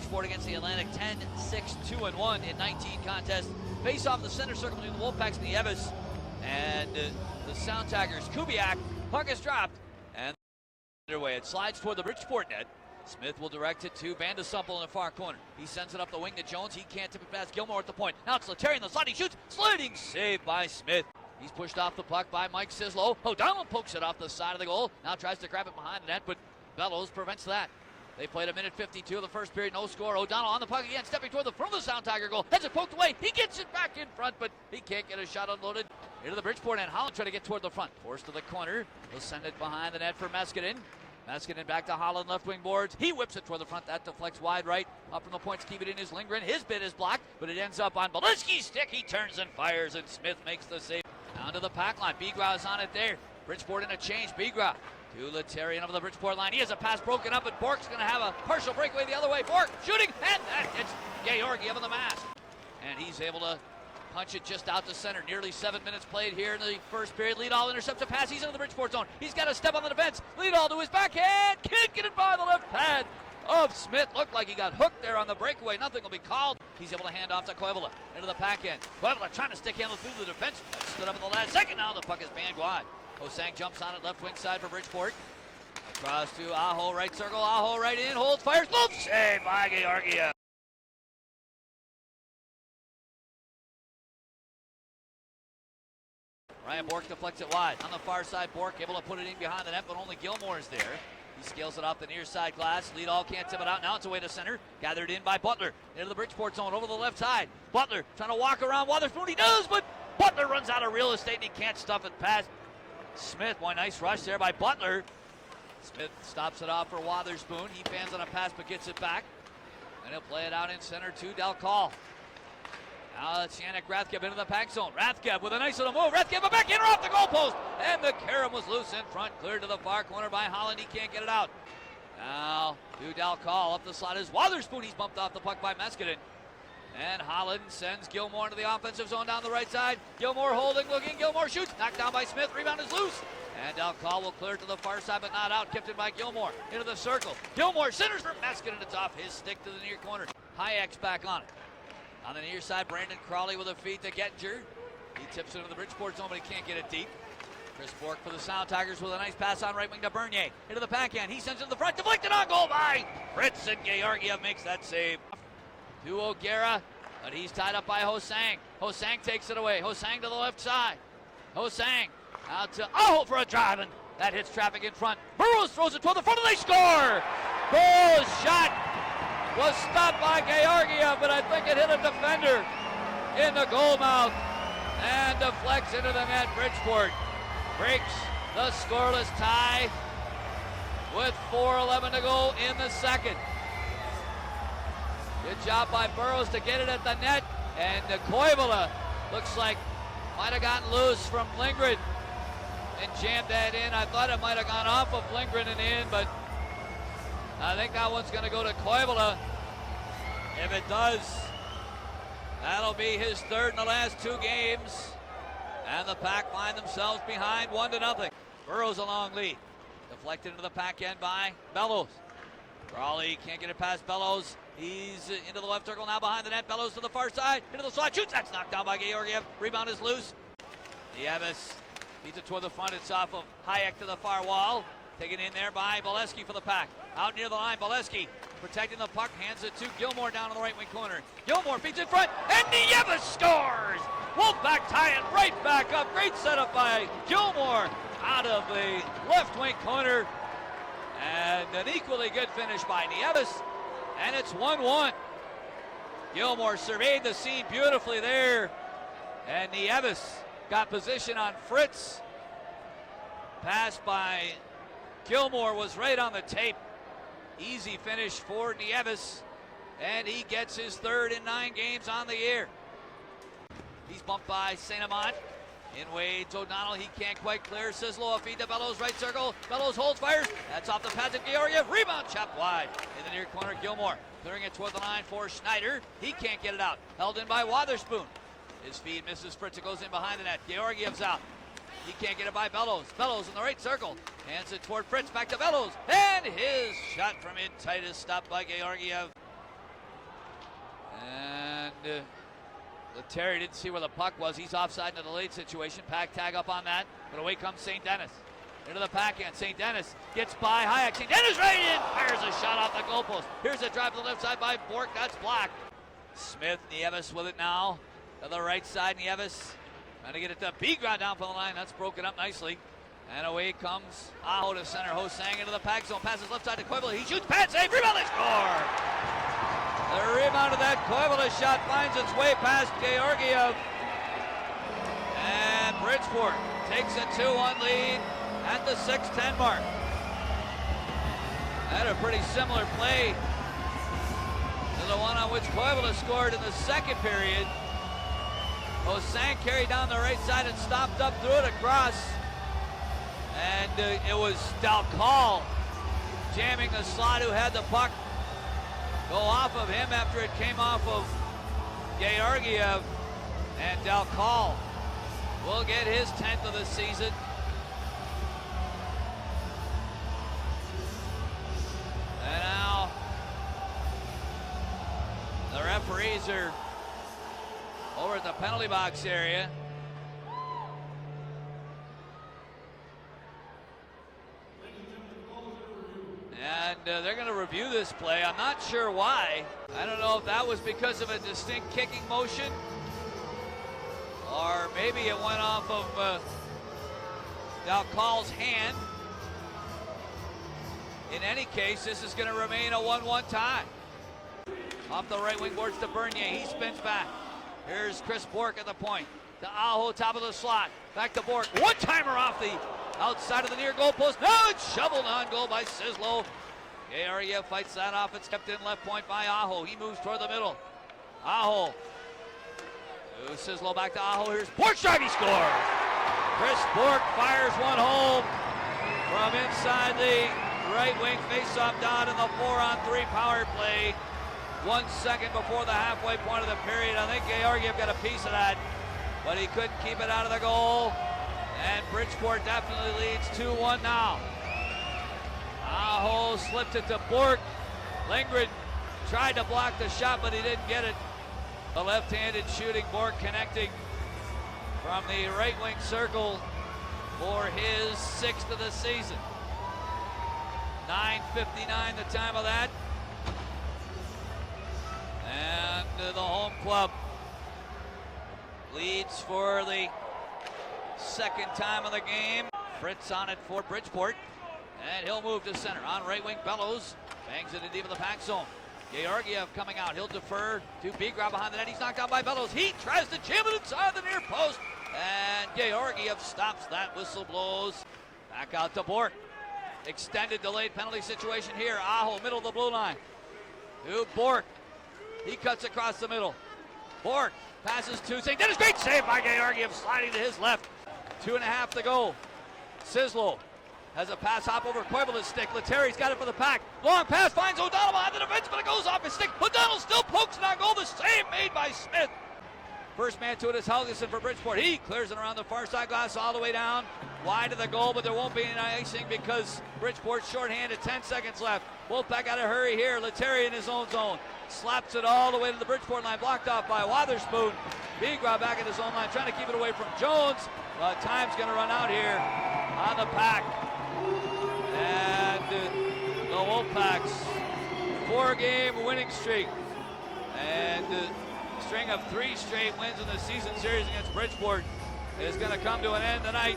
Bridgeport against the Atlantic, 10-6, 2-1 in 19 contests. Face off the center circle between the Wolf Packs and the Evis. And the Sound Tigers, Kubiak, puck is dropped. And underway, it slides toward the Bridgeport net. Smith will direct it to Vandesumple in the far corner. He sends it up the wing to Jones. He can't tip it past Gilmore at the point. Now it's Letary in the slot. He shoots. Sliding save by Smith. He's pushed off the puck by Mike Sislo. O'Donnell pokes it off the side of the goal. Now tries to grab it behind the net, but Bellows prevents that. They played a minute 52 of the first period. No score. O'Donnell on the puck again, stepping toward the front of the Sound Tiger goal. Has it poked away. He gets it back in front, but he can't get a shot unloaded. Into the Bridgeport end. Holland trying to get toward the front. Forced to the corner. He'll send it behind the net for Meskinen. Meskinen back to Holland, left wing boards. He whips it toward the front. That deflects wide right. Up from the point to keep it in is Lindgren. His bid is blocked, but it ends up on Belinsky's stick. He turns and fires, and Smith makes the save. Down to the pack line. Bigra's on it there. Bridgeport in a change. Bigra to Letary over the Bridgeport line. He has a pass broken up, but Bork's going to have a partial breakaway the other way. Bork shooting, and that hits Georgiev on the mask. And he's able to punch it just out to center. Nearly 7 minutes played here in the first period. Leadall intercepts a pass. He's into the Bridgeport zone. He's got to step on the defense. Leadall to his backhand. Can't get it by the left pad of Smith. Looked like he got hooked there on the breakaway. Nothing will be called. He's able to hand off to Koivula into the pack end. Koivula trying to stick handle through the defense. Stood up in the last second. Now the puck is banned wide. Hosang jumps on it, left wing side for Bridgeport. Across to Aho, right circle. Aho right in, holds, fires, glove save by Georgiev. Ryan Bork deflects it wide. On the far side, Bork able to put it in behind the net, but only Gilmore is there. He scales it off the near side glass. Leadall can't tip it out. Now it's away to center. Gathered in by Butler. Into the Bridgeport zone over the left side. Butler trying to walk around Wotherspoon. He does, but Butler runs out of real estate and he can't stuff it past Smith. Boy, nice rush there by Butler. Smith stops it off for Wotherspoon. He fans on a pass but gets it back. And he'll play it out in center to Del Call. Now it's Yannick Rathgeb into the pack zone. Rathgeb with a nice little move. Rathgeb a backhander off the goalpost. And the carom was loose in front. Cleared to the far corner by Holland. He can't get it out. Now to Del Call. Up the slot is Wotherspoon. He's bumped off the puck by Meskinen. And Holland sends Gilmore into the offensive zone down the right side. Gilmore holding, looking. Gilmore shoots. Knocked down by Smith. Rebound is loose. And Del Call will clear it to the far side, but not out. Kept in by Gilmore. Into the circle. Gilmore centers for Meskinen. It's off his stick to the near corner. Hayek's back on it. On the near side, Brandon Crawley with a feed to Gettinger. He tips it into the Bridgeport zone, but he can't get it deep. Chris Bork for the Sound Tigers with a nice pass on right wing to Bernier. Into the backhand. He sends it to the front. Deflected on goal by Fritz, and Georgiev makes that save. To O'Gara, but he's tied up by Hosang. Hosang takes it away. Hosang to the left side. Hosang out to Aho for a drive, and that hits traffic in front. Burrows throws it toward the front, and they score! Goal shot was stopped by Georgiev, but I think it hit a defender in the goal mouth and deflects into the net. Bridgeport breaks the scoreless tie with 4:11 to go in the second. Good job by Burrows to get it at the net, and Koivula looks like might have gotten loose from Lindgren and jammed that in. I thought it might have gone off of Lindgren and in, but I think that one's going to go to Koivula. If it does, that'll be his third in the last 2 games. And the Pack find themselves behind 1-0. Burrows a long lead. Deflected into the pack end by Bellows. Crawley can't get it past Bellows. He's into the left circle now behind the net. Bellows to the far side. Into the slot. Shoots. That's knocked down by Georgiev. Rebound is loose. Nieves beats it toward the front. It's off of Hayek to the far wall. Taken in there by Bolesky for the Pack. Out near the line, Bolesky protecting the puck, hands it to Gilmore down in the right wing corner. Gilmore beats in front, and Nieves scores! Wolfpack tie it right back up. Great setup by Gilmore out of the left wing corner. And an equally good finish by Nieves, and it's 1-1. Gilmore surveyed the scene beautifully there, and Nieves got position on Fritz. Pass by Gilmore was right on the tape. Easy finish for Nieves, and he gets his third in 9 games on the year. He's bumped by St. Amant. In Wade, O'Donnell, he can't quite clear. Sislo, a feed to Bellows, right circle. Bellows holds, fires. That's off the pads of Georgiev. Rebound, chopped wide. In the near corner, Gilmore clearing it toward the line for Schneider. He can't get it out. Held in by Wotherspoon. His feed misses Fritz. It goes in behind the net. Georgiev's out. He can't get it by Bellows. Bellows in the right circle. Hands it toward Fritz. Back to Bellows. And his shot from in tight is stopped by Georgiev. And Letary didn't see where the puck was. He's offside in the late situation. Pack tag up on that, but away comes St. Denis. Into the pack end. St. Denis gets by Hayek. St. Denis right in. Fires a shot off the goalpost. Here's a drive to the left side by Bork. That's blocked. Smith, Nieves with it now. To the right side, Nieves trying to get it to Bigra down for the line. That's broken up nicely. And away comes Aho to center. Hosang into the pack zone. Passes left side to Koivula. He shoots. Pad save. Rebound. They score. The rebound of that Koivula shot finds its way past Georgiev. And Bridgeport takes a 2-1 lead at the 6:10 mark. Had a pretty similar play to the one on which Koivula scored in the second period. Hosang carried down the right side and stopped up, threw it across. And it was Dalcal jamming the slot who had the puck go off of him after it came off of Georgiev. And Dalcal will get his 10th of the season. And now the referees are over at the penalty box area. And they're going to review this play. I'm not sure why. I don't know if that was because of a distinct kicking motion, or maybe it went off of Dalcal's hand. In any case, this is going to remain a 1-1 tie. Off the right wing boards to Bernier. He spins back. Here's Chris Bork at the point. To Aho, top of the slot. Back to Bork. One-timer off the outside of the near goal post. Now it's shoveled on goal by Sislo. Georgiev fights that off. It's kept in left point by Aho. He moves toward the middle. Aho. To Sislo, back to Aho. Here's Bork shot. He scores. Chris Bork fires one home from inside the right wing face-off dot in the 4-on-3 power play. 1 second before the halfway point of the period. I think Georgiev got a piece of that, but he couldn't keep it out of the goal. And Bridgeport definitely leads 2-1 now. Aho slipped it to Bork. Lindgren tried to block the shot, but he didn't get it. The left-handed shooting Bork connecting from the right wing circle for his 6th of the season. 9:59 the time of that. And the home club leads for the second time of the game. Fritz on it for Bridgeport. And he'll move to center. On right wing, Bellows bangs it in deep of the pack zone. Georgiev coming out. He'll defer to Bigra behind the net. He's knocked out by Bellows. He tries to jam it inside the near post. And Georgiev stops that. Whistle blows. Back out to Bork. Extended delayed penalty situation here. Aho, middle of the blue line. To Bork. He cuts across the middle. Bork passes to St. Denis. Great save by Georgiev, sliding to his left. 2.5 to go. Sislo has a pass hop over Koivula's stick. Letari's got it for the Pack. Long pass finds O'Donnell behind the defense, but it goes off his stick. O'Donnell still pokes it on goal. The save made by Smith. First man to it is Helgeson for Bridgeport. He clears it around the far side glass all the way down. Wide of the goal, but there won't be any icing because Bridgeport's shorthanded. 10 seconds left. Wolfpack got to hurry here. Letary in his own zone. Slaps it all the way to the Bridgeport line. Blocked off by Wotherspoon. Bigra back in his own line, trying to keep it away from Jones. But time's going to run out here on the Pack. And the Wolfpack's 4-game winning streak. And string of 3 straight wins in the season series against Bridgeport is going to come to an end tonight.